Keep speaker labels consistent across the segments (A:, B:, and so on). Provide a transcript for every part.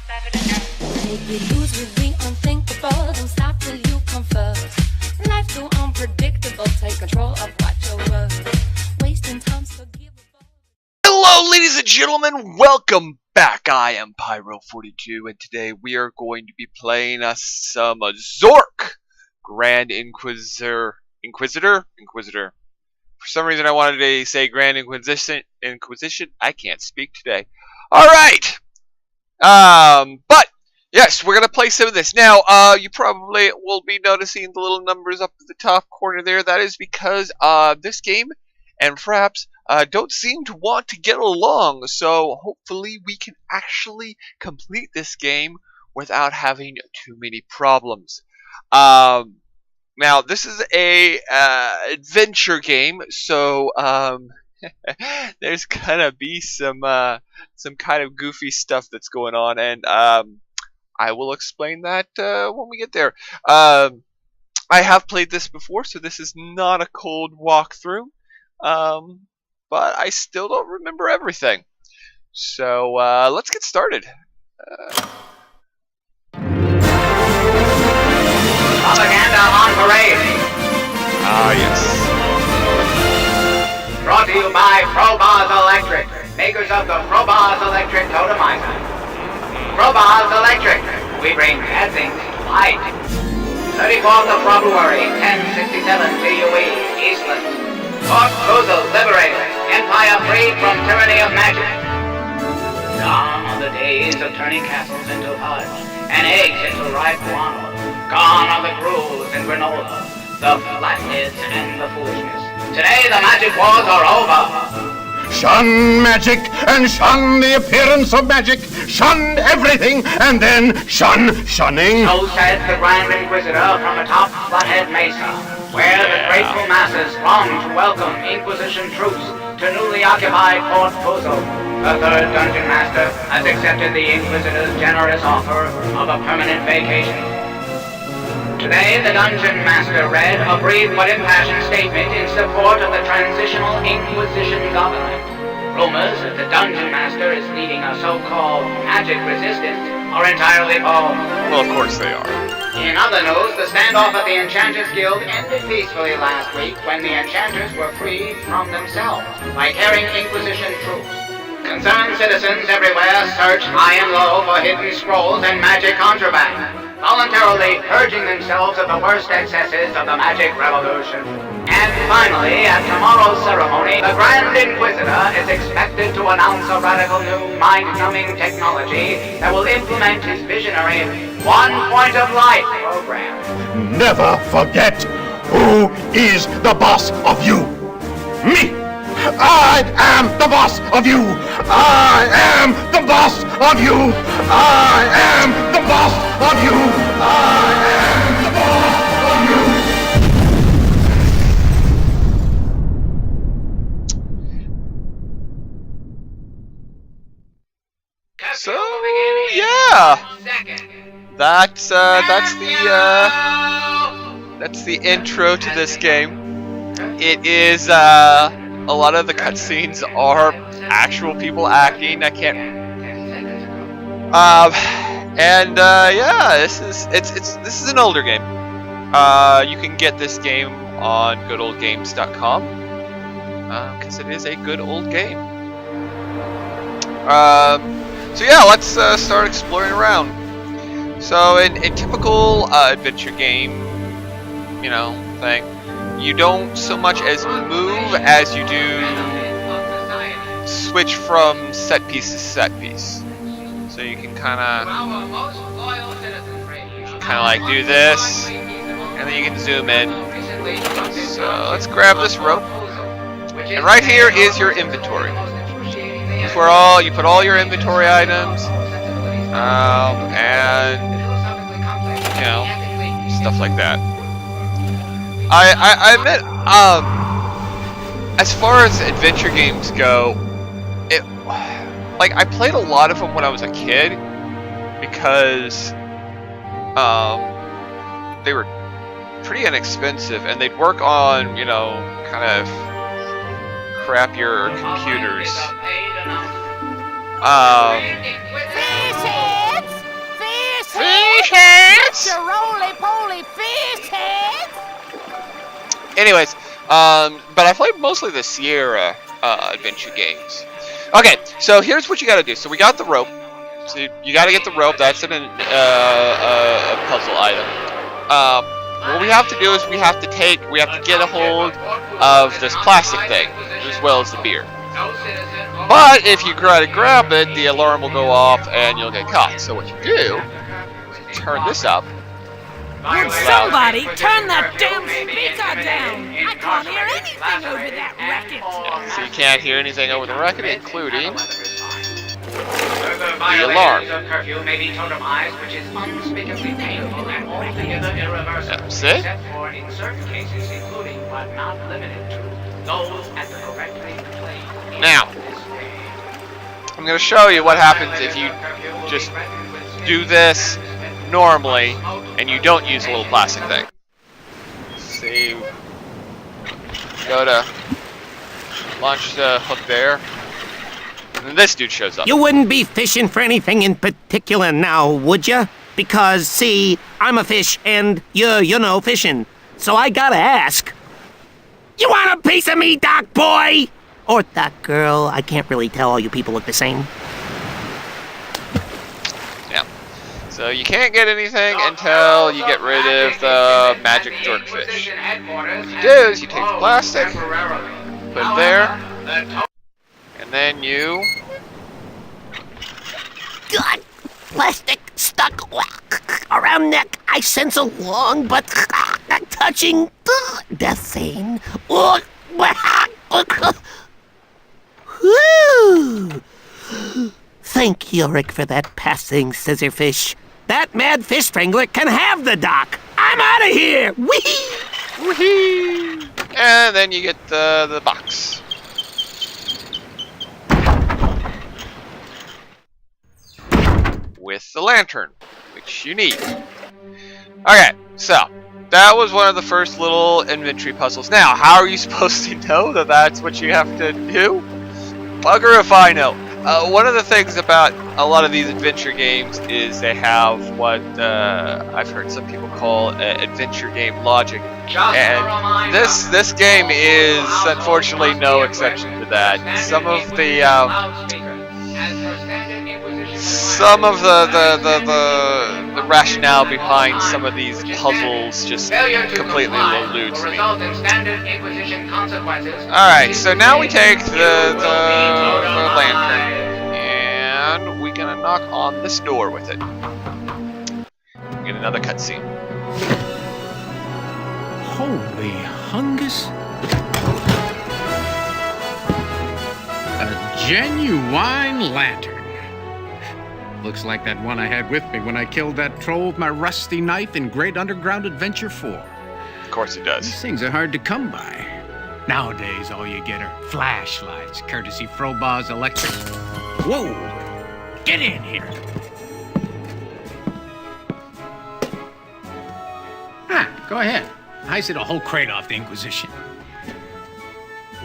A: Make you lose with the unthinkable. Don't stop till you come first. Life's too unpredictable. Take control of what you're worth. Wasting time's forgivable.
B: Hello, ladies and gentlemen. Welcome back. I am Pyro42, and today we are going to be playing some Zork Grand Inquisitor. Inquisitor. For some reason, I wanted to say Grand Inquisition. I can't speak today. All right. But yes, we're gonna play some of this now. You probably will be noticing the little numbers up at the top corner there. That is because this game and Fraps don't seem to want to get along. So hopefully we can actually complete this game without having too many problems. Now this is a adventure game, so there's gonna be some kind of goofy stuff that's going on, and I will explain that when we get there. I have played this before, so this is not a cold walkthrough, but I still don't remember everything. So let's get started.
C: Propaganda on parade.
B: Ah, yes.
C: Brought to you by Probaz Electric, makers of the Probaz Electric Totomizer. Probaz Electric, we bring bad things to light. 34th of February, 1067 CUE, Eastland. Zork liberated, empire freed from tyranny of magic. Gone are the days of turning castles into fudge, and eggs into ripe guano. Gone are the gruels and granola, the flatheads and the foolishness. Today the magic wars are over.
D: Shun magic and shun the appearance of magic. Shun everything and then shun shunning.
C: So said the Grand Inquisitor from atop Flathead Mesa, where the grateful masses throng to welcome Inquisition troops to newly occupied Fort Pozo. The third Dungeon Master has accepted the Inquisitor's generous offer of a permanent vacation. Today, the Dungeon Master read a brief but impassioned statement in support of the transitional Inquisition government. Rumors that the Dungeon Master is leading a so-called magic resistance are entirely false.
B: Well, of course they are.
C: In other news, the standoff at the Enchanters Guild ended peacefully last week when the Enchanters were freed from themselves by carrying Inquisition troops. Concerned citizens everywhere search high and low for hidden scrolls and magic contraband, voluntarily purging themselves of the worst excesses of the magic revolution. And finally, at tomorrow's ceremony, the Grand Inquisitor is expected to announce a radical new mind-numbing technology that will implement his visionary One Point of Light program.
D: Never forget who is the boss of you. Me! I am the boss of you! I am the boss of you! I am the boss of you! I am the boss of you!
B: So yeah, that's the intro to this game. It is a lot of the cutscenes are actual people acting. I can't. Yeah, this is an older game. You can get this game on goodoldgames.com because it is a good old game. So yeah, let's start exploring around. So in typical adventure game, thing, you don't so much as move as you do switch from set piece to set piece. So you can kind of like do this, and then you can zoom in. So let's grab this rope, and right here is your inventory. It's where you put all your inventory items, and stuff like that. I admit, as far as adventure games go, I played a lot of them when I was a kid because they were pretty inexpensive and they'd work on, kind of crappier computers. heads.
E: Roly-poly fish heads!
B: Anyways, but I played mostly the Sierra adventure games. Okay, so here's what you gotta do. So we got the rope. So you gotta get the rope. That's a puzzle item. What we have to do is we have to get a hold of this plastic thing, as well as the beer. But if you try to grab it, the alarm will go off and you'll get caught. So what you do is you turn this up.
E: Would somebody turn that damn speaker down? I can't hear anything over that racket.
B: Yeah, so you can't hear anything over the racket, including the alarm.
C: Curfew may be totemized, which is unspeakably painful and altogether irreversible.
B: Yeah, see?
C: Except for in certain cases, including but not limited to those at the correctly played.
B: Now, I'm going to show you what happens if you just do this normally and you don't use a little plastic thing. See, go to launch the hook there, and then this dude shows up.
F: You wouldn't be fishing for anything in particular now, would you? Because, see, I'm a fish and you know fishing. So I gotta ask. You want a piece of me, Doc boy? Or Doc girl? I can't really tell, all you people look the same.
B: Yeah. So you can't get anything until you get rid of the magic Zorkfish. What you do is you take the plastic, put it there, and then you...
F: God, plastic stuck around neck. I sense a long but touching death scene. Whew. Thank you, Rick, for that passing scissorfish. That mad fish strangler can have the dock. I'm out of here. Whee!
B: Whee! And then you get the box. With the lantern, which you need. Okay, so that was one of the first little inventory puzzles. Now, how are you supposed to know that that's what you have to do? Bugger if I know. One of the things about a lot of these adventure games is they have what I've heard some people call adventure game logic, and this game is unfortunately no exception to that. Some of the rationale behind some of these puzzles just completely eludes me. Alright, so now we take the lantern and we're gonna knock on this door with it. Get another cutscene.
G: Holy hungus. A genuine lantern. Looks like that one I had with me when I killed that troll with my rusty knife in Great Underground Adventure 4.
B: Of course it does.
G: These things are hard to come by. Nowadays, all you get are flashlights, courtesy Frobah's Electric. Whoa! Get in here! Go ahead. Heisted a whole crate off the Inquisition.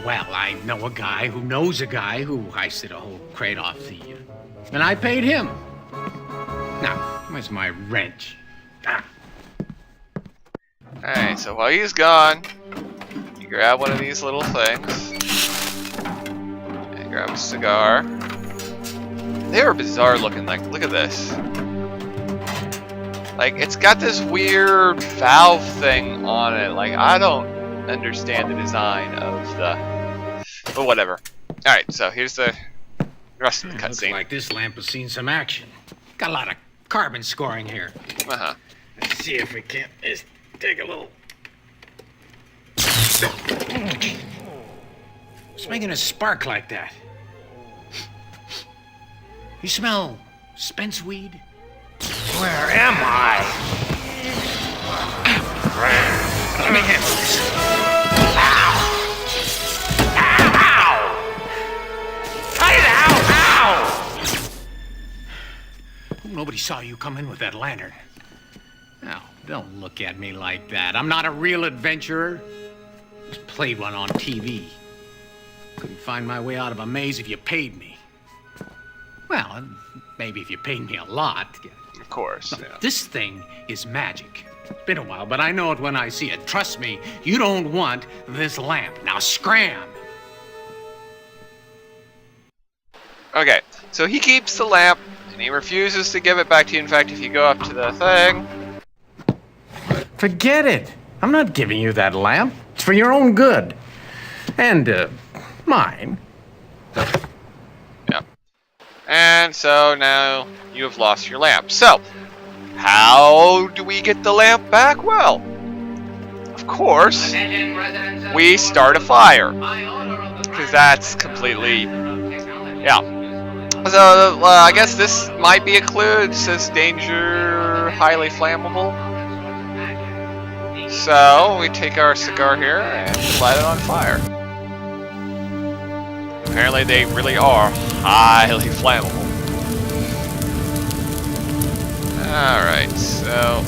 G: Well, I know a guy who knows a guy who heisted a whole crate off the... and I paid him. Now, where's my wrench?
B: Alright, so while he's gone, you grab one of these little things. And grab a cigar. They are bizarre looking, like, look at this. Like, it's got this weird valve thing on it. Like, I don't understand the design of the... but whatever. Alright, so here's the rest of the
G: Looks
B: cutscene.
G: like this lamp has seen some action. Got a lot of carbon scoring here.
B: Uh-huh.
G: Let's see if we can't just take a little... What's making a spark like that? You smell Spence weed?
F: Where am I?
G: Let me handle this. Nobody saw you come in with that lantern. Now, don't look at me like that. I'm not a real adventurer. Just played one on TV. Couldn't find my way out of a maze if you paid me. Well, maybe if you paid me a lot.
B: Of course.
G: No,
B: Yeah.
G: this thing is magic. It's been a while, but I know it when I see it. Trust me, you don't want this lamp. Now scram!
B: Okay, so he keeps the lamp, and he refuses to give it back to you. In fact, if you go up to the thing...
G: Forget it. I'm not giving you that lamp. It's for your own good. And, mine.
B: Yeah. And so now you have lost your lamp. So, how do we get the lamp back? Well, of course, we start a fire. Because that's completely... Yeah. So, I guess this might be a clue. It says danger, highly flammable. So, we take our cigar here and light it on fire. Apparently they really are highly flammable. Alright, so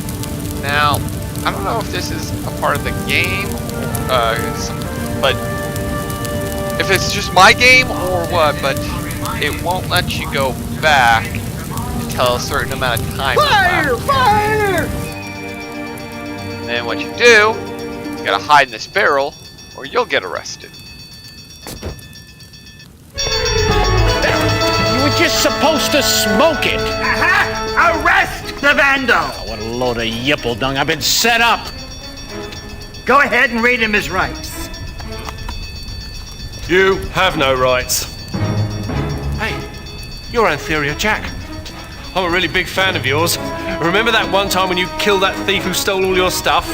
B: now, I don't know if this is a part of the game, but if it's just my game or what, but it won't let you go back until a certain amount of time has left.
G: Fire!
B: And then what you do, you gotta hide in this barrel, or you'll get arrested.
G: You were just supposed to smoke it.
F: Aha! Arrest the vandal!
G: Oh, what a load of yipple dung. I've been set up.
F: Go ahead and read him his rights.
H: You have no rights. Hey, you're Antheria Jack. I'm a really big fan of yours. Remember that one time when you killed that thief who stole all your stuff?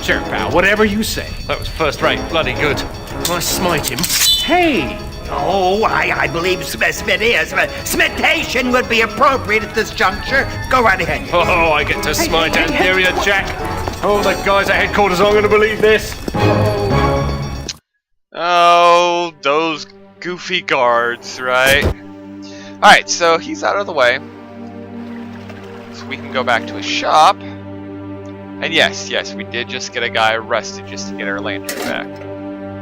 G: Sure, pal. Whatever you say.
H: That was first rate. Bloody good. I smite him.
G: Hey!
F: Oh, I believe smitation would be appropriate at this juncture. Go right ahead.
H: Oh, I get to smite Antheria Jack. Oh, the guys at headquarters aren't going to believe this.
B: Oh, those goofy guards, right? Alright, so he's out of the way. So we can go back to his shop. And yes, we did just get a guy arrested just to get our lantern back.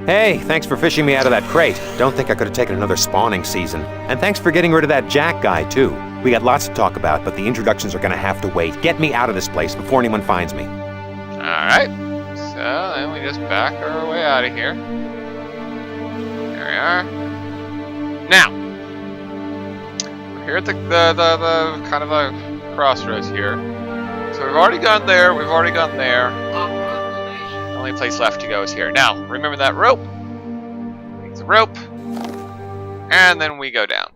I: Hey, thanks for fishing me out of that crate. Don't think I could have taken another spawning season. And thanks for getting rid of that Jack guy, too. We got lots to talk about, but the introductions are gonna have to wait. Get me out of this place before anyone finds me.
B: Alright, so then we just back our way out of here. There we are. Now, we're here at the kind of a crossroads here. So we've already gone there, we've already gone there. The only place left to go is here. Now, remember that rope? Take the rope, and then we go down.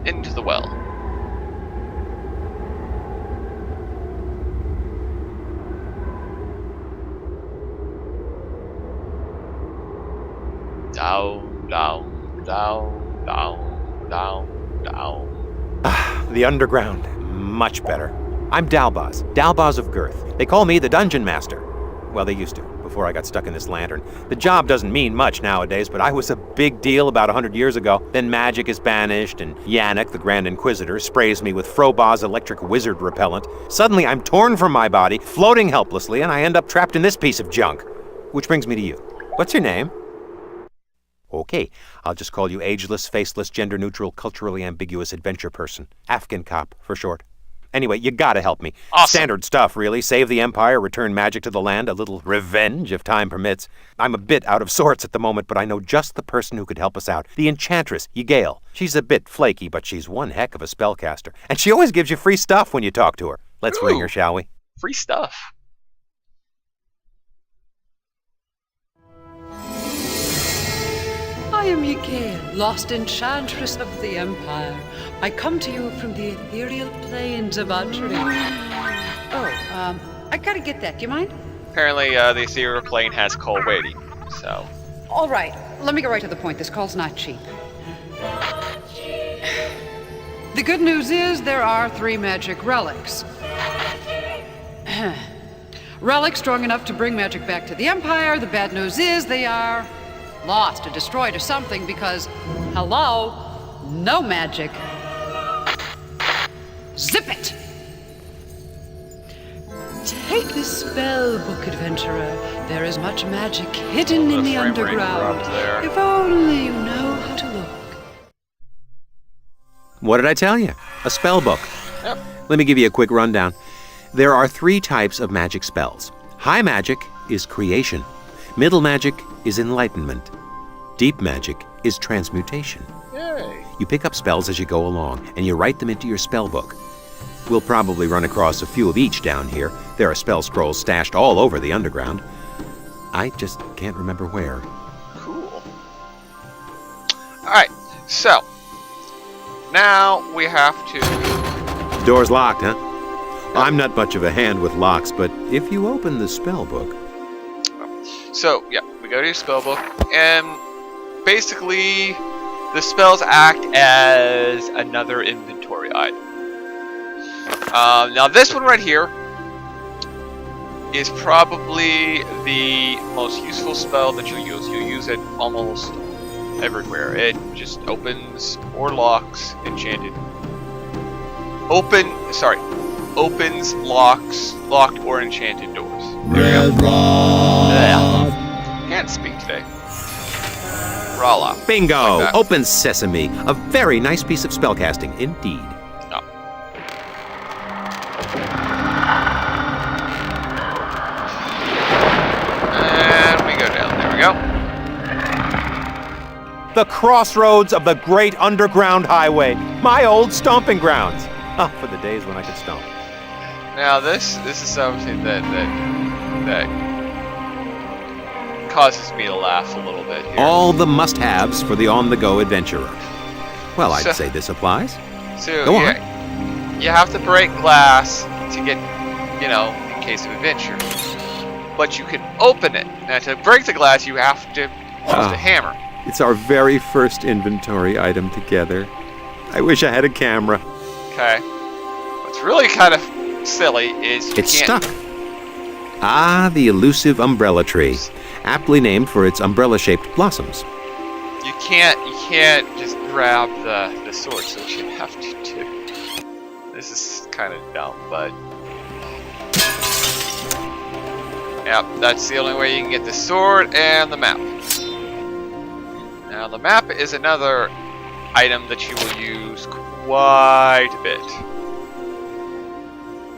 B: Into the well. Down, down, down, down, down, down.
I: The underground. Much better. I'm Dalbaz. Dalbaz of Girth. They call me the Dungeon Master. Well, they used to, before I got stuck in this lantern. The job doesn't mean much nowadays, but I was a big deal about 100 years ago. Then magic is banished, and Yannick, the Grand Inquisitor, sprays me with Froboz's electric wizard repellent. Suddenly, I'm torn from my body, floating helplessly, and I end up trapped in this piece of junk. Which brings me to you. What's your name? Okay, I'll just call you ageless, faceless, gender-neutral, culturally ambiguous adventure person. Afghan cop, for short. Anyway, you gotta help me.
B: Awesome.
I: Standard stuff, really. Save the Empire, return magic to the land, a little revenge if time permits. I'm a bit out of sorts at the moment, but I know just the person who could help us out. The Enchantress, Ygael. She's a bit flaky, but she's one heck of a spellcaster. And she always gives you free stuff when you talk to her. Let's ring her, shall we?
B: Free stuff.
J: I am Ygael, lost enchantress of the Empire. I come to you from the ethereal plains of Adri. I gotta get that. Do you mind?
B: Apparently, the ethereal plane has call waiting, so...
J: All right, let me get right to the point. This call's not cheap. The good news is there are 3 magic relics. Relics strong enough to bring magic back to the Empire. The bad news is they are lost or destroyed or something because, hello, no magic. Zip it! Take this spell book, adventurer. There is much magic hidden in the
B: frame rate
J: underground.
B: dropped there.
J: If only you know how to look.
I: What did I tell you? A spell book.
B: Yep.
I: Let me give you a quick rundown. There are 3 types of magic spells. High magic is creation. Middle magic is enlightenment. Deep magic is transmutation.
B: Yay.
I: You pick up spells as you go along, and you write them into your spell book. We'll probably run across a few of each down here. There are spell scrolls stashed all over the underground. I just can't remember where.
B: Cool. Alright, so now we have to...
I: The door's locked, huh? I'm not much of a hand with locks, but if you open the spell book...
B: So, yeah, we go to your spell book, and basically the spells act as another inventory item. Now this one right here is probably the most useful spell that you'll use. You'll use it almost everywhere. It just opens or locks enchanted. Opens, locks, locked or enchanted doors. Can't speak today. Rala.
I: Bingo!
B: Like
I: Open Sesame. A very nice piece of spellcasting, indeed.
B: Oh. And we go down. There we go.
I: The crossroads of the great underground highway. My old stomping grounds. Ah, for the days when I could stomp.
B: Now this is something that causes me to laugh a little bit here.
I: All the must-haves for the on-the-go adventurer. Well, I'd say this applies.
B: So
I: Go on.
B: you have to break glass to get, in case of adventure. But you can open it. Now to break the glass, you have to use the hammer.
I: It's our very first inventory item together. I wish I had a camera.
B: Okay. What's really kind of silly is you
I: It's
B: can't...
I: stuck. Ah, the elusive umbrella tree. Aptly named for its umbrella-shaped blossoms.
B: You can't just grab the sword, so what you have to do... This is kind of dumb, but... Yep, that's the only way you can get the sword and the map. Now, the map is another item that you will use quite a bit.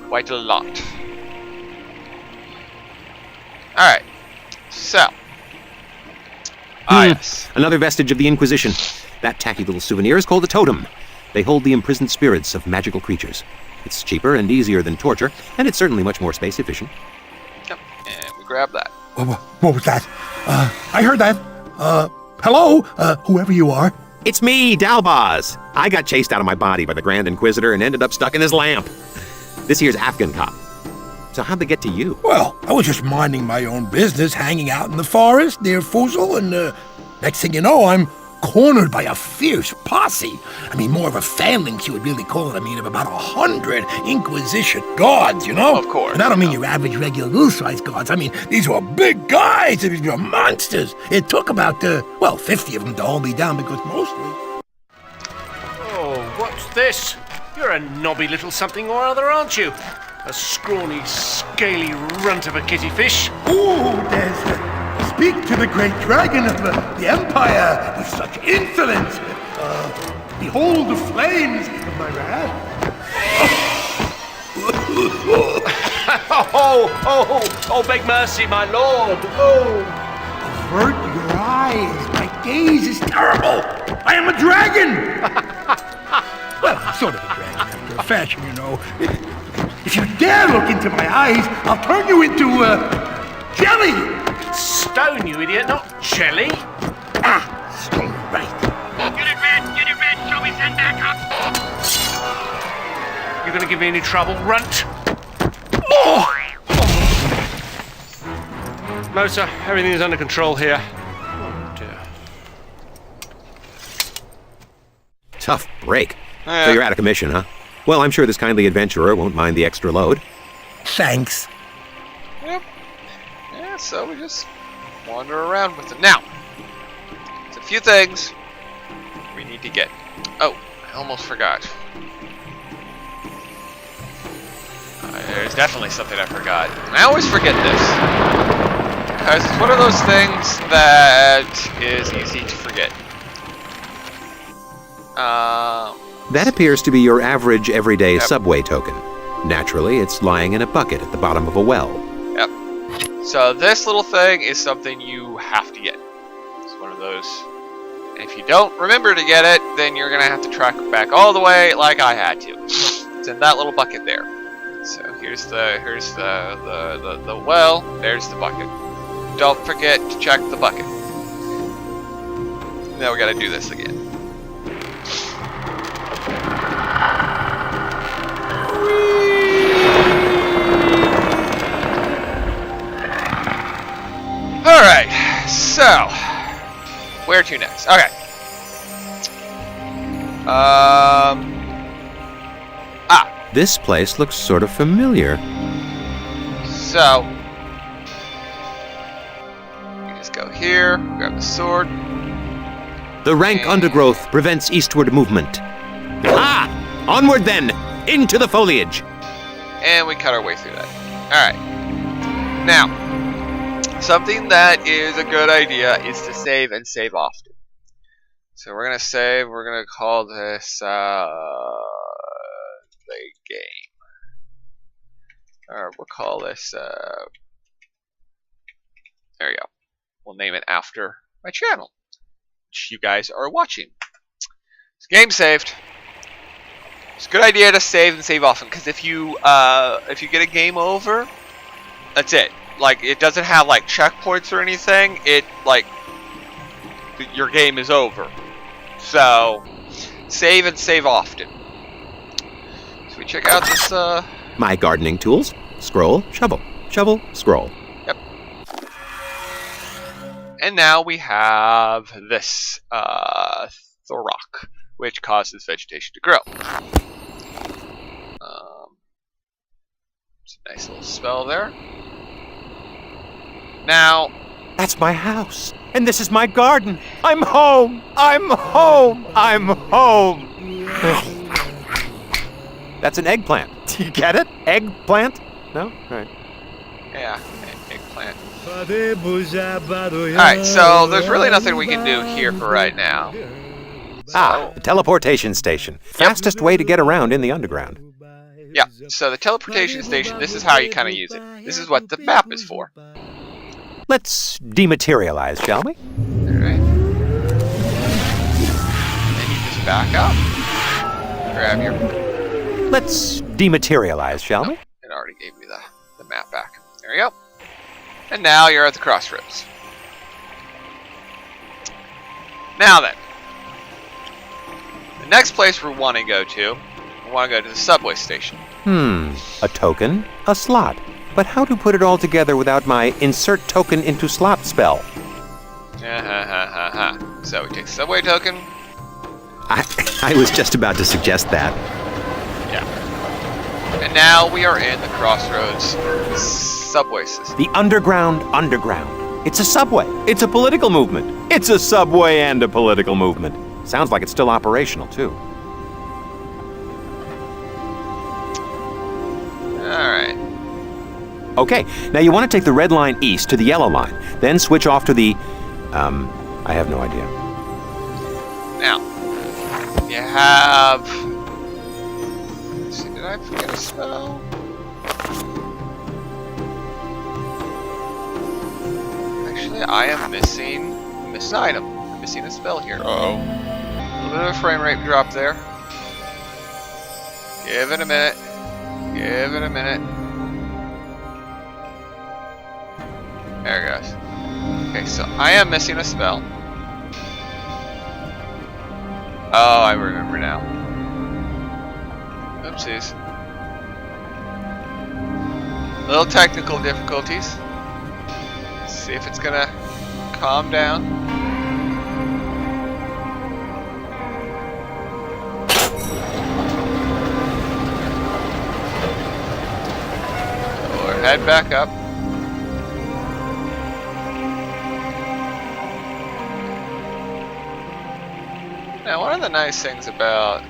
B: Quite a lot. Alright, so. Yes.
I: Another vestige of the Inquisition. That tacky little souvenir is called a totem. They hold the imprisoned spirits of magical creatures. It's cheaper and easier than torture, and it's certainly much more space efficient.
B: Yep, and we grab that.
D: What was that? I heard that. Hello, whoever you are.
I: It's me, Dalbaz. I got chased out of my body by the Grand Inquisitor and ended up stuck in his lamp. This here's Afghan cop. So how'd they get to you?
K: Well, I was just minding my own business, hanging out in the forest near Fusel, and next thing you know, I'm cornered by a fierce posse. I mean, more of a phalanx, you would really call it. I mean, of about 100 Inquisition guards, you know?
B: Of course.
K: And I don't mean your average, regular, little-sized guards. I mean, these were big guys. These were monsters. It took about, 50 of them to hold me down, because mostly...
H: Oh, what's this? You're a knobby little something or other, aren't you? A scrawny, scaly runt of a kitty fish.
K: Ooh, Des, speak to the great dragon of the Empire with such insolence. Behold the flames of my wrath.
H: Oh, beg mercy, my lord.
K: Avert your eyes. My gaze is terrible. I am a dragon. Well, I'm sort of a dragon after a fashion, you know. If you dare look into my eyes, I'll turn you into, jelly!
H: Stone, you idiot, not jelly.
K: Stone, right.
C: Unit Red, shall we send back up?
H: You gonna give me any trouble, runt? No, sir, everything is under control here. Oh, dear.
I: Tough break. So you're out of commission, huh? Well, I'm sure this kindly adventurer won't mind the extra load.
K: Thanks.
B: Yep. Yeah, so we just wander around with it. Now, there's a few things we need to get. Oh, I almost forgot. There's definitely something I forgot. And I always forget this. Because it's one of those things that is easy to forget.
I: That appears to be your average everyday
B: Yep.
I: subway token. Naturally, it's lying in a bucket at the bottom of a well.
B: Yep. So this little thing is something you have to get. It's one of those. And if you don't remember to get it, then you're gonna have to track back all the way like I had to. It's in that little bucket there. So here's the well. There's the bucket. Don't forget to check the bucket. Now we gotta do this again. Alright, so where to next? Okay.
I: This place looks sort of familiar.
B: So you just go here, grab the sword.
I: The rank undergrowth prevents eastward movement. Ah! Onward then! Into the foliage!
B: And we cut our way through that. Alright. Now, something that is a good idea is to save and save often. So we're gonna save, we're gonna call this the game. Or we'll call this there you go. We'll name it after my channel, which you guys are watching. It's game saved. It's a good idea to save and save often, because if you get a game over, that's it. Like, it doesn't have like checkpoints or anything. It like your game is over. So save and save often. So we check out this
I: My gardening tools. Scroll, shovel, shovel, scroll.
B: Yep. And now we have this Zork, which causes vegetation to grow. It's a nice little spell there. Now,
I: That's my house. And this is my garden. I'm home. I'm home. I'm home. That's an eggplant. Do you get it? Eggplant? No? Right.
B: yeah, eggplant. Alright, so there's really nothing we can do here for right now.
I: Ah, teleportation station. Fastest way to get around in the underground.
B: Yeah, so the teleportation station, this is how you kind of use it. This is what the map is for.
I: Let's dematerialize, shall we?
B: Alright. Then you just back up. Grab your...
I: Let's dematerialize, shall we?
B: It already gave me the map back. There we go. And now you're at the crossroads. Now then. The next place we want to go to the subway station.
I: A token, a slot. But how to put it all together without my insert token into slot spell?
B: So we take subway token.
I: I was just about to suggest that.
B: Yeah. And now we are in the crossroads subway system.
I: The underground. It's a subway. It's a political movement. It's a subway and a political movement. Sounds like it's still operational, too.
B: Alright.
I: Okay, now you want to take the red line east to the yellow line, then switch off to the, I have no idea.
B: Now, you have... Let's see, did I forget a spell? Actually, I am missing an item. I'm missing a spell here. Uh-oh. A little bit of a frame rate drop there. Give it a minute. Give it a minute. There it goes. Okay, so I am missing a spell. Oh, I remember now. Oopsies. Little technical difficulties. Let's see if it's gonna calm down. Or head back up. Now, one of the nice things about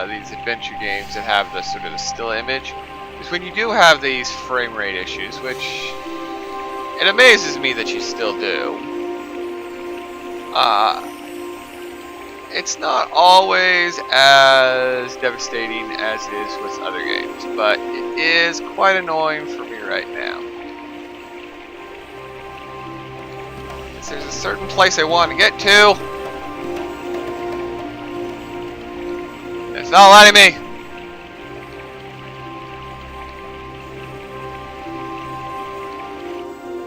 B: these adventure games that have the sort of the still image is when you do have these frame rate issues, which it amazes me that you still do. it's not always as devastating as it is with other games, but it is quite annoying for me right now. There's a certain place I want to get to. It's not letting me.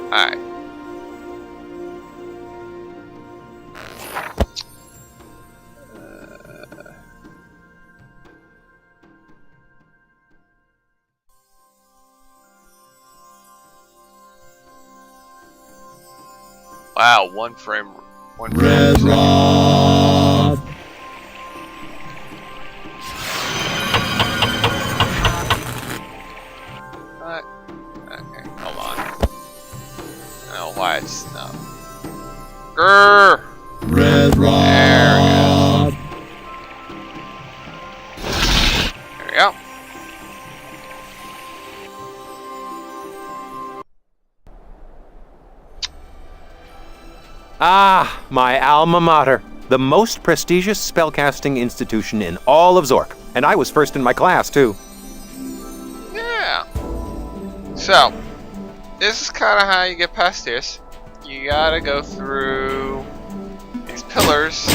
B: Alright. Wow, one frame per second. What? Okay, hold on. I don't know why it's not. Grrr! Red Rod! There we go.
I: Ah, my alma mater. The most prestigious spellcasting institution in all of Zork. And I was first in my class, too.
B: Yeah. So, this is kind of how you get past this. You gotta go through these pillars.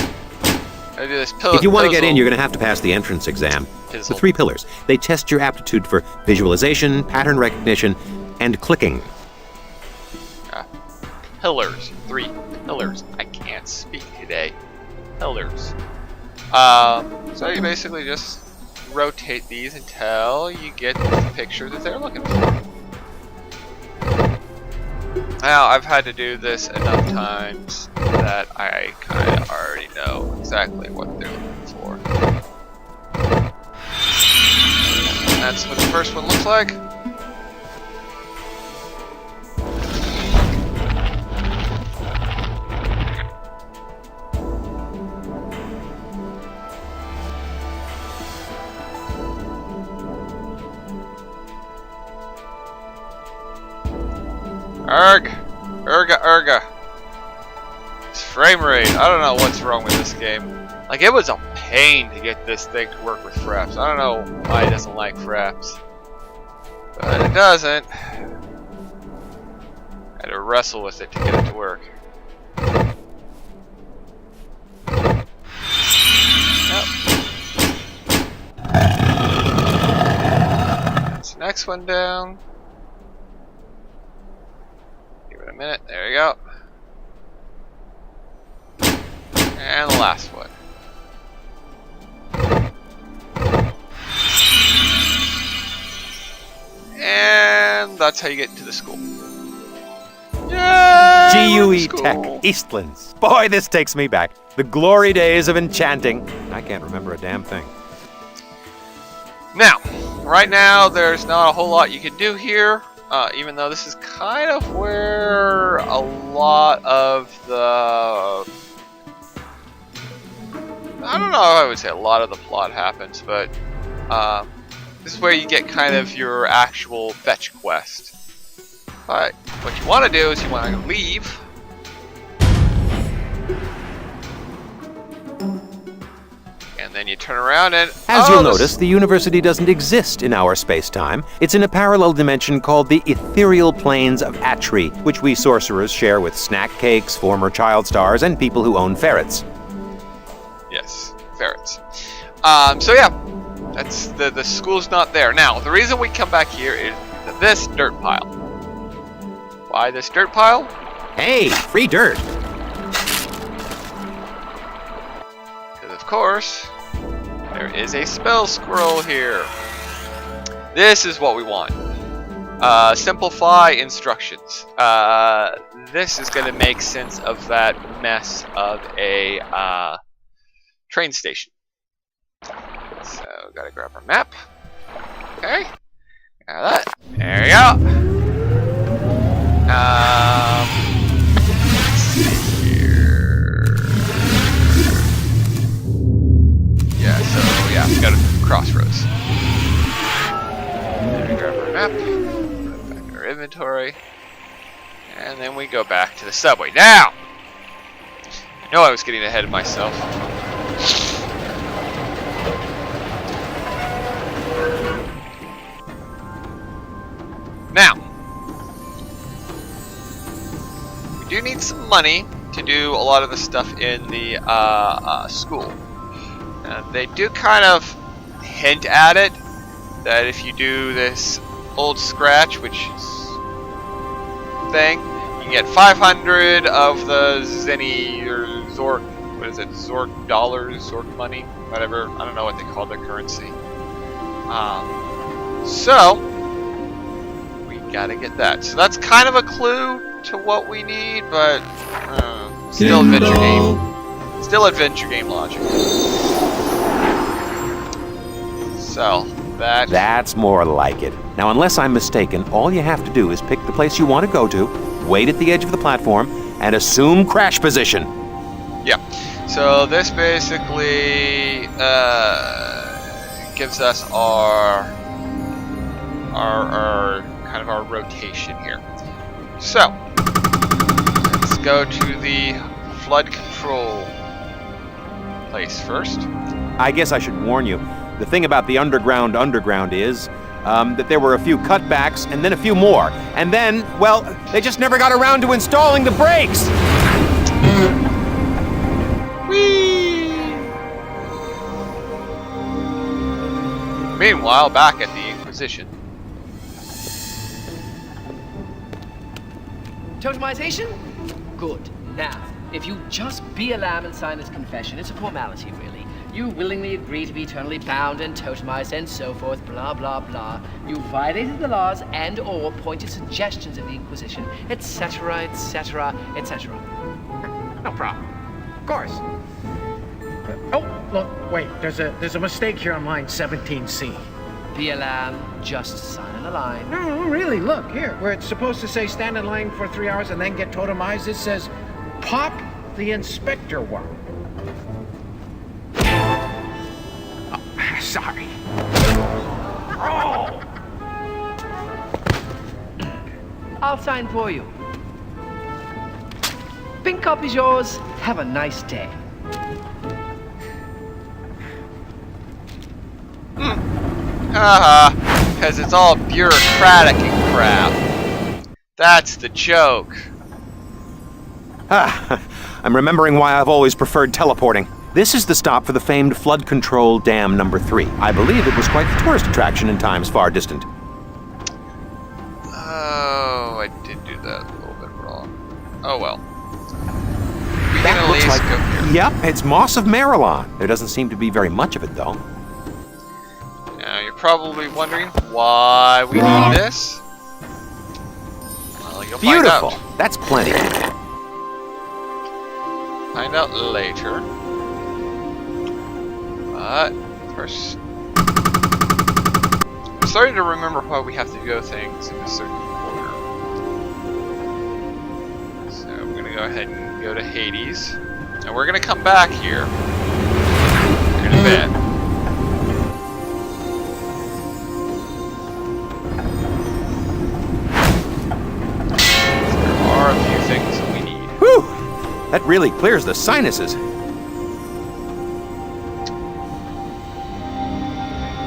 B: Do this
I: If you want to get in, you're going to have to pass the entrance exam. The 3 pillars. They test your aptitude for visualization, pattern recognition, and clicking.
B: Pillars. 3 pillars. I can't speak today. Pillars. So you basically just rotate these until you get the picture that they're looking for. Now, I've had to do this enough times that I kind of already know exactly what they're looking for. And that's what the first one looks like. Erga. It's frame rate. I don't know what's wrong with this game. Like, it was a pain to get this thing to work with fraps. I don't know why it doesn't like fraps. But it doesn't. I had to wrestle with it to get it to work. Yep. That's the next one down. A minute, there we go. And the last one. And that's how you get into the school. Yay!
I: GUE Tech, Eastlands. Boy, this takes me back. The glory days of enchanting. I can't remember a damn thing.
B: Now, right now, there's not a whole lot you can do here. Even though this is kind of where a lot of the... I don't know if I would say a lot of the plot happens, but this is where you get kind of your actual fetch quest. But what you want to do is you want to leave. And then you turn around and...
I: As you'll notice, the university doesn't exist in our space-time. It's in a parallel dimension called the ethereal planes of Atri, which we sorcerers share with snack cakes, former child stars, and people who own ferrets.
B: Yes, ferrets. So yeah, that's the school's not there. Now, the reason we come back here is this dirt pile. Why this dirt pile?
I: Hey, free dirt!
B: Because of course, there is a spell scroll here. This is what we want. Simplify instructions. This is going to make sense of that mess of a train station. So, gotta grab our map. Okay. Got that. There we go. Let's see here. Yeah, so yeah, we got a crossroads. Then we grab our map, put it back in our inventory, and then we go back to the subway. Now! I know I was getting ahead of myself. need some money to do a lot of the stuff in the school. They do kind of hint at it, that if you do this old scratch, which is thing, you get 500 of the Zenny or Zork, what is it, Zork dollars, Zork money, whatever, I don't know what they call their currency. So, we gotta get that. So that's kind of a clue to what we need, but still adventure game. Still adventure game logic. So, that's more like it. Now, unless I'm mistaken, all you have to do is pick the place you want to go to, wait at the edge of the platform, and assume crash position. Yeah. So this basically gives us our kind of our rotation here. So let's go to the flood control place first. I guess I should warn you. The thing about the underground is that there were a few cutbacks and then a few more. And then, well, they just never got around to installing the brakes. Whee! Meanwhile, back at the Inquisition.
L: Totemization? Good. Now, if you just be a lamb and sign this confession, it's a formality, really. You willingly agree to be eternally bound and totemized and so forth, blah, blah, blah. You violated the laws and or pointed suggestions of the Inquisition, etc., etc., etc.
G: No problem. Of course. Oh, look, wait, there's a mistake here on line 17C.
L: Be a lamb, just sign on the line.
G: No, really, look, here, where it's supposed to say stand in line for 3 hours and then get totemized, it says pop the inspector one. Oh, sorry. Oh!
L: I'll sign for you. Pink copy's yours. Have a nice day.
B: Haha, because it's all bureaucratic and crap. That's the joke. I'm remembering why I've always preferred teleporting. This is the stop for the famed flood control dam number 3. I believe it was quite the tourist attraction in times far distant. Oh, I did do that a little bit wrong. Oh well. We can at least go here. Yep, it's Moss of Marilon. There doesn't seem to be very much of it, though. Now, you're probably wondering why we need this. Well, you'll find out. Beautiful. That's plenty. Find out later. But first, I'm starting to remember why we have to go things in a certain order. So we're gonna go ahead and go to Hades, and we're gonna come back here. We're gonna bed. There are a few things that we need. Whew! That really clears the sinuses.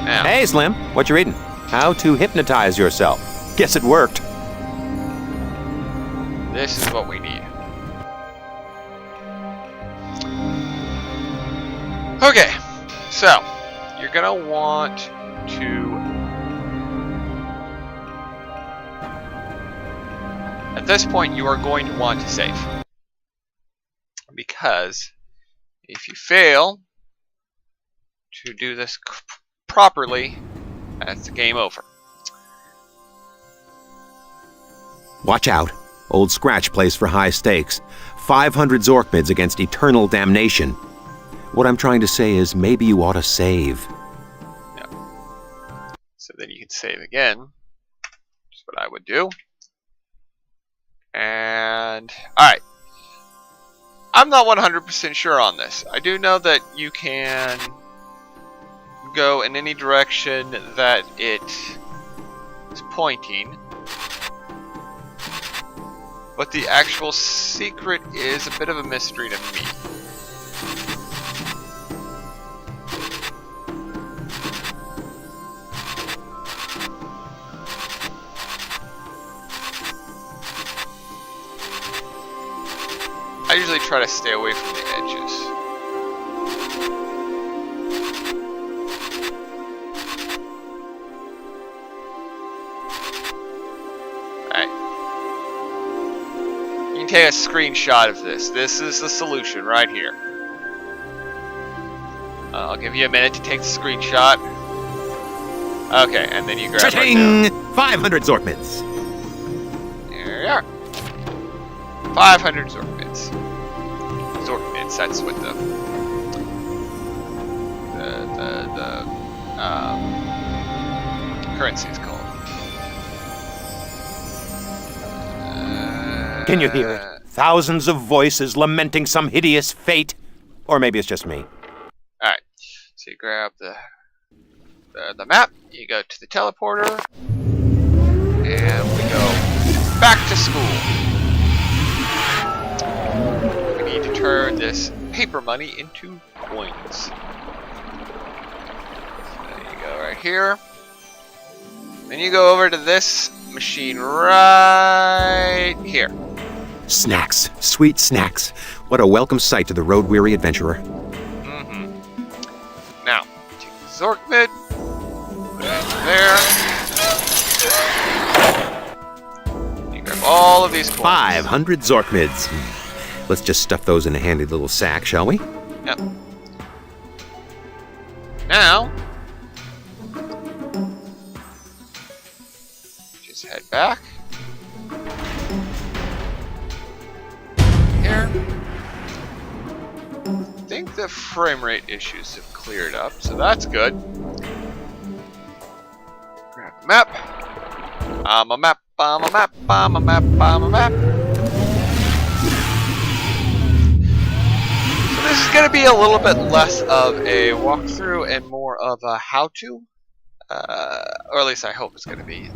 B: Now. Hey, Slim, what you reading? How to hypnotize yourself. Guess it worked. This is what we need. Okay, so you're gonna want to, at this point you are going to want to save, because if you fail to do this properly, that's the game over. Watch out. Old Scratch plays for high stakes. 500 Zork mids against eternal damnation. What I'm trying to say is maybe you ought to save. Yeah. So then you can save again. That's what I would do. And alright. I'm not 100% sure on this. I do know that you can go in any direction that it is pointing, but the actual secret is a bit of a mystery to me. try to stay away from the edges. Alright. You can take a screenshot of this. This is the solution right here. I'll give you a minute to take the screenshot. Okay, and then you grab
I: Cha-ching! 500 Zork mints.
B: There you are. 500 Zork mints. Zork mints, that's what the currency is called.
I: Can you hear it? Thousands of voices lamenting some hideous fate. Or maybe it's just me.
B: Alright, so you grab the map, you go to the teleporter, and we go back to school. We need to turn this paper money into coins. So you go right here. Then you go over to this machine right here.
I: Snacks. Sweet snacks. What a welcome sight to the road-weary adventurer.
B: Now, take the Zork mid, put it there. You grab all of these coins.
I: 500 Zork mids. Let's just stuff those in a handy little sack, shall we?
B: Yep. Now, just head back. Here. I think the frame rate issues have cleared up, so that's good. Grab the map. I'm a map, I'm a map, I'm a map, I'm a map. So this is going to be a little bit less of a walkthrough and more of a how-to. Or at least I hope it's going to be.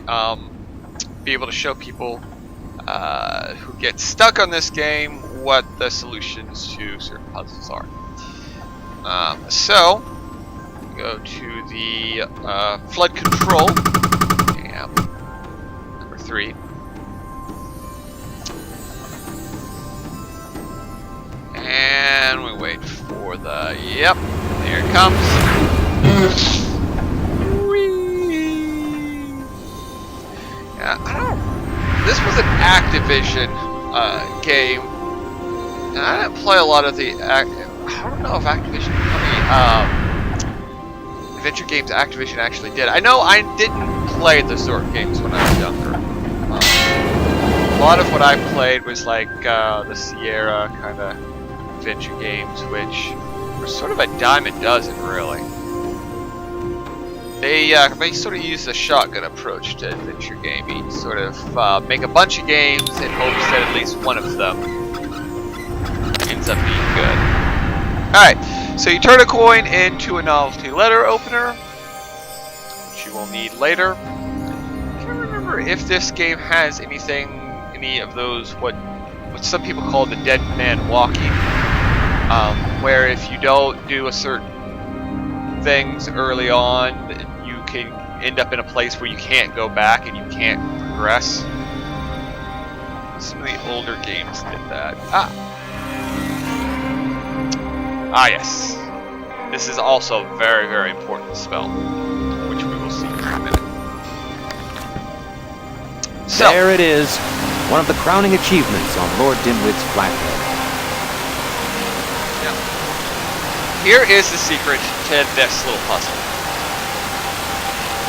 B: Be able to show people who get stuck on this game what the solutions to certain puzzles are. So, go to the flood control, number 3. And we wait for the, yep, there it comes. Yeah, this was an Activision game, and I didn't play a lot of the, I don't know if Activision, how many adventure games Activision actually did. I know I didn't play the Zork games when I was younger. A lot of what I played was like the Sierra kind of adventure games, which were sort of a dime a dozen, really. They sort of use a shotgun approach to adventure gaming. Sort of make a bunch of games in hopes that at least one of them ends up being good. Alright, so you turn a coin into a novelty letter opener, which you will need later. I can't remember if this game has any of those, what some people call the dead man walking, where if you don't do a certain things early on, you can end up in a place where you can't go back and you can't progress. Some of the older games did that. Ah, yes. This is also a very, very important spell, which we will see in a minute. So,
I: there it is, one of the crowning achievements on Lord Dimwit's flathead.
B: Here is the secret to this little puzzle.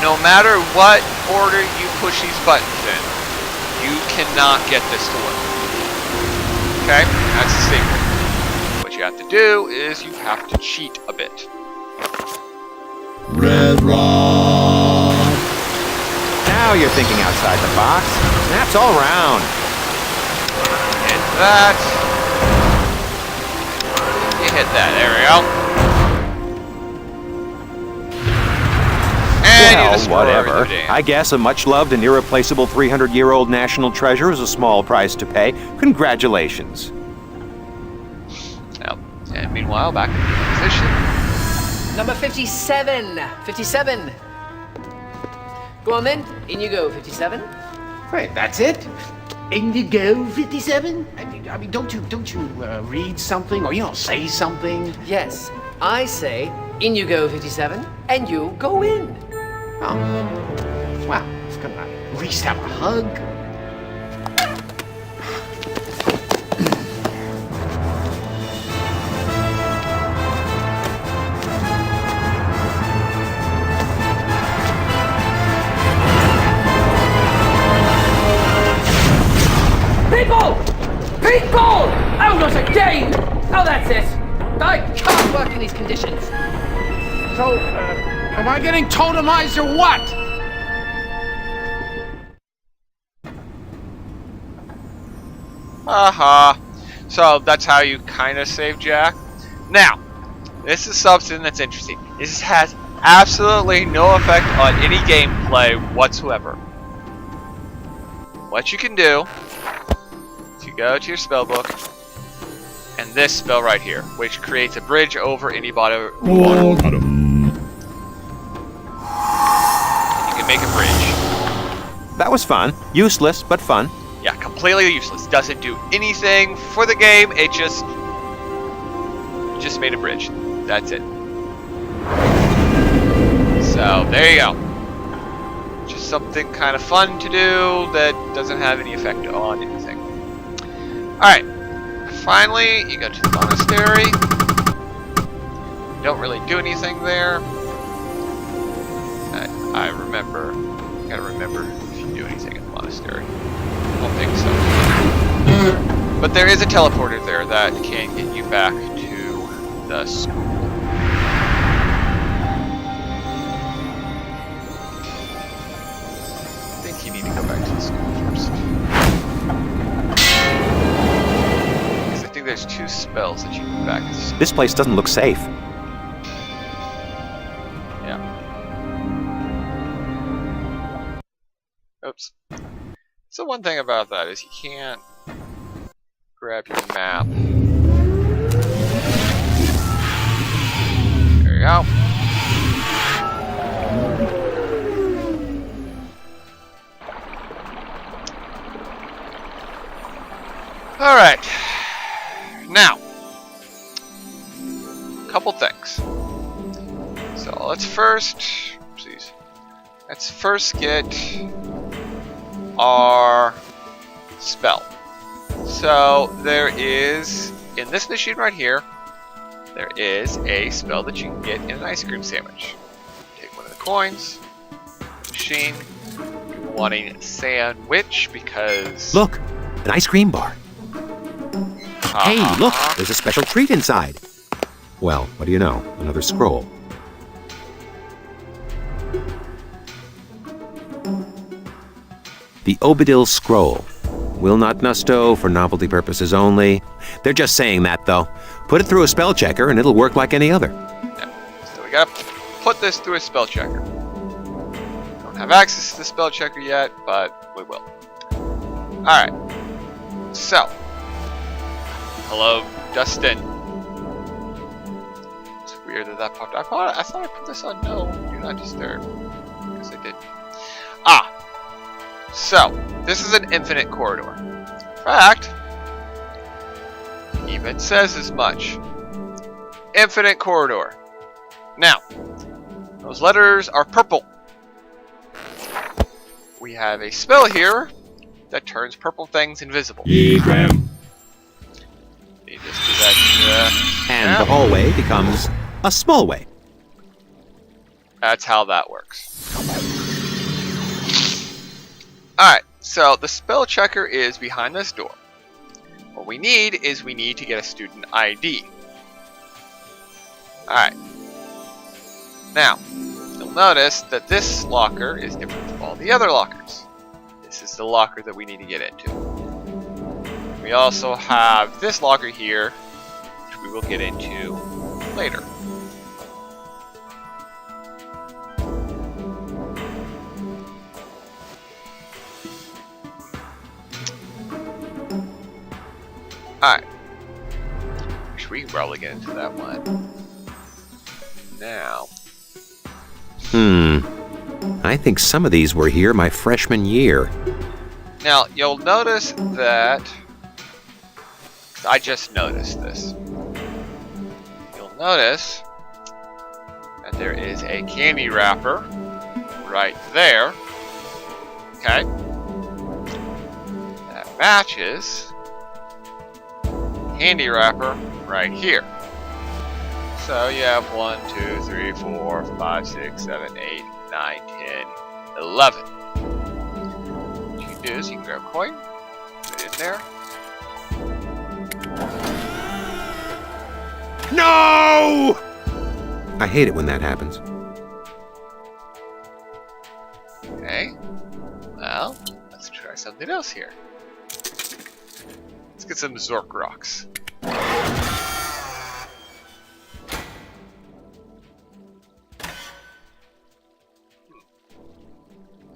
B: No matter what order you push these buttons in, you cannot get this to work. Okay? That's the secret. What you have to do is you have to cheat a bit.
K: Red Rock.
I: Now you're thinking outside the box. Snaps all around.
B: Hit that. You hit that. There we go.
I: Well, whatever. I guess a much-loved and irreplaceable 300-year-old national treasure is a small price to pay. Congratulations.
B: Yep. And meanwhile, back in the position.
L: Number 57. 57. Go on then. In you go, 57.
G: Wait, that's it? Indigo 57? I mean, don't you read something or, say something?
L: Yes, I say, in you go, 57, and you go in.
G: Oh. Well, it's gonna at least have a hug.
L: People! People! Oh, not again! Oh, that's it. I can't work in these conditions.
G: So, am I getting totemized or what?
B: Aha. So that's how you kind of save Jack. Now, this is something that's interesting. This has absolutely no effect on any gameplay whatsoever. What you can do is you go to your spell book and this spell right here, which creates a bridge over any body of water. You can make a bridge.
I: That was fun. Useless, but fun.
B: Yeah, completely useless. Doesn't do anything for the game. It just made a bridge. That's it. So there you go. Just something kind of fun to do that doesn't have any effect on anything. Alright. Finally, you go to the monastery. You don't really do anything there. I remember. You gotta remember if you do anything in the monastery. I don't think so. But there is a teleporter there that can get you back to the school. I think you need to go back to the school first. Because I think there's 2 spells that you can back to the school.
I: This place doesn't look safe.
B: Yeah. Oops. So one thing about that is you can't grab your map. There you go. Alright. Now, a couple things. So let's first get our spell. So there is, in this machine right here, there is a spell that you can get in an ice cream sandwich. Take one of the coins, machine, you're wanting sandwich because...
I: Look, an ice cream bar. Hey, look, there's a special treat inside. Well, what do you know? Another scroll. The Obadil Scroll. Will not nusto for novelty purposes only. They're just saying that, though. Put it through a spell checker and it'll work like any other.
B: Yeah. So we gotta put this through a spell checker. Don't have access to the spell checker yet, but we will. Alright. So. Hello, Dustin. It's weird that popped up. I thought I put this on no, do not disturb. Because I didn't. Ah. So, this is an infinite corridor. In fact, even says as much. Infinite corridor. Now, those letters are purple. We have a spell here that turns purple things invisible. You just do that.
I: And the hallway becomes a small way.
B: That's how that works. Alright, so the spell checker is behind this door. What we need to get a student ID. Alright. Now, you'll notice that this locker is different from all the other lockers. This is the locker that we need to get into. We also have this locker here, which we will get into later. Alright. We can probably get into that one. Now.
I: I think some of these were here my freshman year.
B: Now, you'll notice that... I just noticed this. You'll notice that there is a candy wrapper right there. Okay? That matches candy wrapper right here. So you have 1, 2, 3, 4, 5, 6, 7, 8, 9, 10, 11. What you can do is you can grab a coin, put it in there.
I: No! I hate it when that happens.
B: Okay. Well, let's try something else here. Let's get some Zork rocks.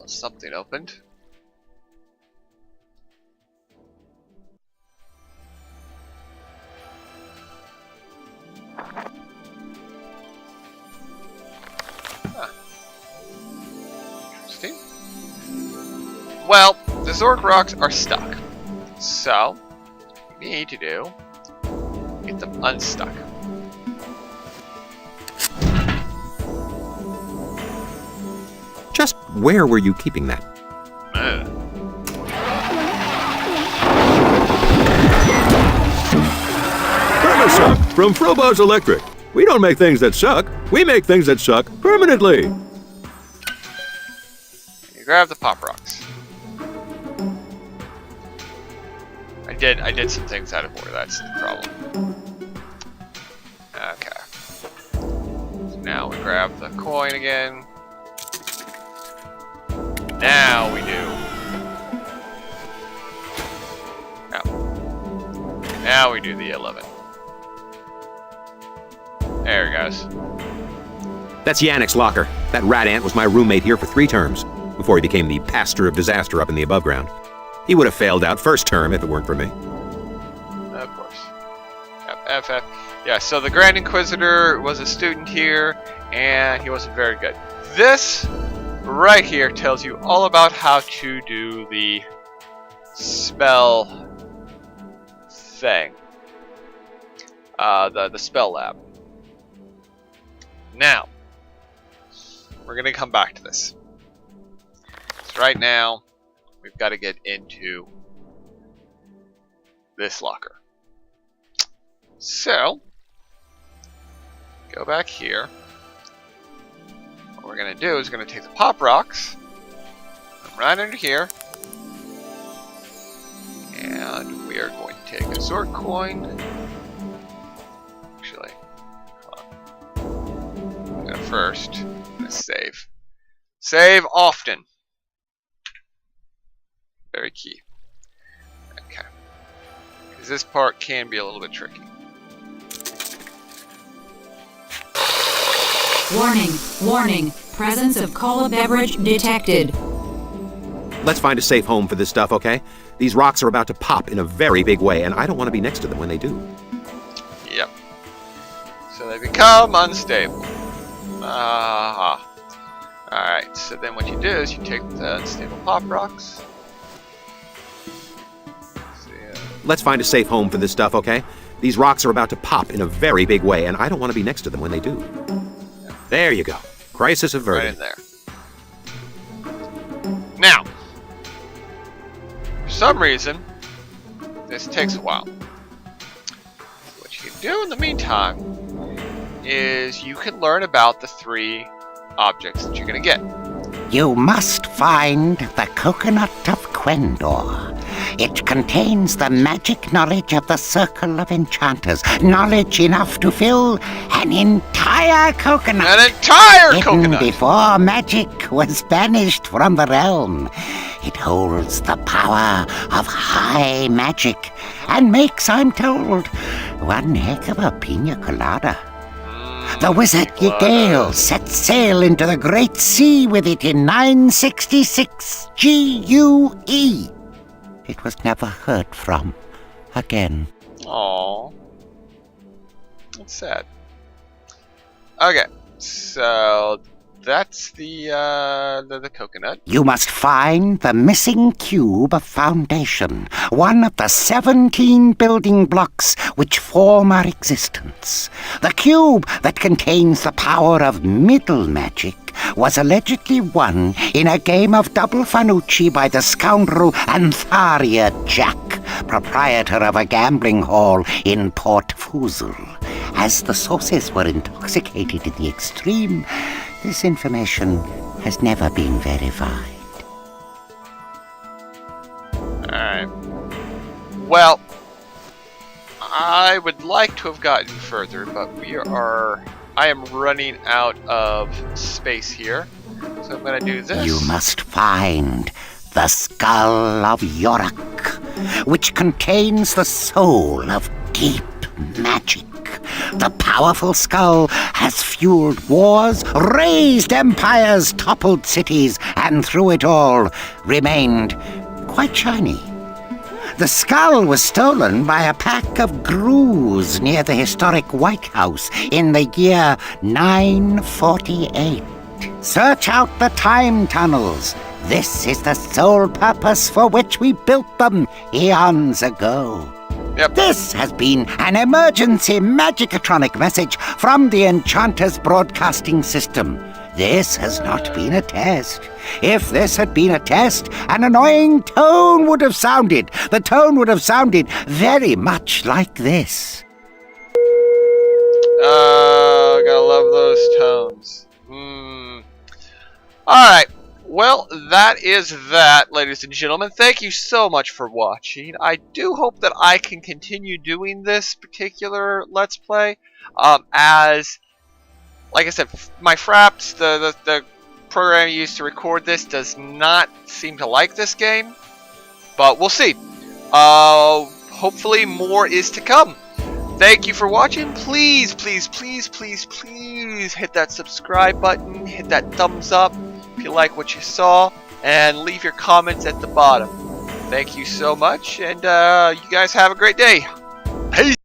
B: Something opened. Huh. Interesting. Well, the Zork rocks are stuck. So, what we need to do is get them unstuck.
I: Just where were you keeping that?
M: Suck from Froboz's Electric. We don't make things that suck. We make things that suck permanently.
B: You grab the pop rocks. I did some things out of order. That's the problem. Okay. So now we grab the coin again. Now we do. Now we do the 11. There he goes.
I: That's Yannick's locker. That rat ant was my roommate here for 3 terms, before he became the pastor of disaster up in the above ground. He would have failed out first term if it weren't for me.
B: Of course. Yep, FF. Yeah, so the Grand Inquisitor was a student here, and he wasn't very good. This right here tells you all about how to do the spell thing. The spell lab. Now, we're going to come back to this. So right now, we've got to get into this locker. So, go back here. What we're going to do is we're going to take the pop rocks, right under here, and we are going to take a Zork coin. Actually, first, let's save. Save often. Very key. Okay. Because this part can be a little bit tricky.
N: Warning, warning. Presence of cola beverage detected.
I: Let's find a safe home for this stuff, okay? These rocks are about to pop in a very big way, and I don't want to be next to them when they do.
B: Yep. So they become unstable. Alright, so then what you do is you take the unstable pop rocks.
I: Let's find a safe home for this stuff, okay? These rocks are about to pop in a very big way, and I don't want to be next to them when they do. There you go. Crisis averted.
B: Right in there. Now, for some reason, this takes a while. So what you can do in the meantime is you can learn about the 3 objects that you're going to get.
O: You must find the Coconut of Quendor. It contains the magic knowledge of the Circle of Enchanters. Knowledge enough to fill an entire coconut.
B: An entire
O: hidden
B: coconut!
O: Before magic was banished from the realm. It holds the power of high magic and makes, I'm told, one heck of a pina colada. The wizard Yigale set sail into the great sea with it in 966 GUE. It was never heard from again.
B: Aww. That's sad. Okay, so that's the coconut.
O: You must find the missing cube of foundation, one of the 17 building blocks which form our existence. The cube that contains the power of middle magic was allegedly won in a game of double Fanucci by the scoundrel Antharia Jack, proprietor of a gambling hall in Port Fusel. As the sources were intoxicated in the extreme, this information has never been verified.
B: Alright. Well, I would like to have gotten further, but I am running out of space here. So I'm gonna do this.
O: You must find the skull of Yorick, which contains the soul of deep magic. The powerful skull has fueled wars, raised empires, toppled cities, and through it all remained quite shiny. The skull was stolen by a pack of grooves near the historic White House in the year 948. Search out the time tunnels. This is the sole purpose for which we built them eons ago.
B: Yep.
O: This has been an emergency magicatronic message from the Enchanter's broadcasting system. This has not been a test. If this had been a test, an annoying tone would have sounded. The tone would have sounded very much like this.
B: Gotta love those tones. Alright. Well, that is that, ladies and gentlemen. Thank you so much for watching. I do hope that I can continue doing this particular Let's Play. As, like I said, my Fraps, the program I used to record this, does not seem to like this game. But we'll see. Hopefully more is to come. Thank you for watching. Please, please, please, please, please hit that subscribe button. Hit that thumbs up if you like what you saw, and leave your comments at the bottom. Thank you so much, and you guys have a great day. Peace!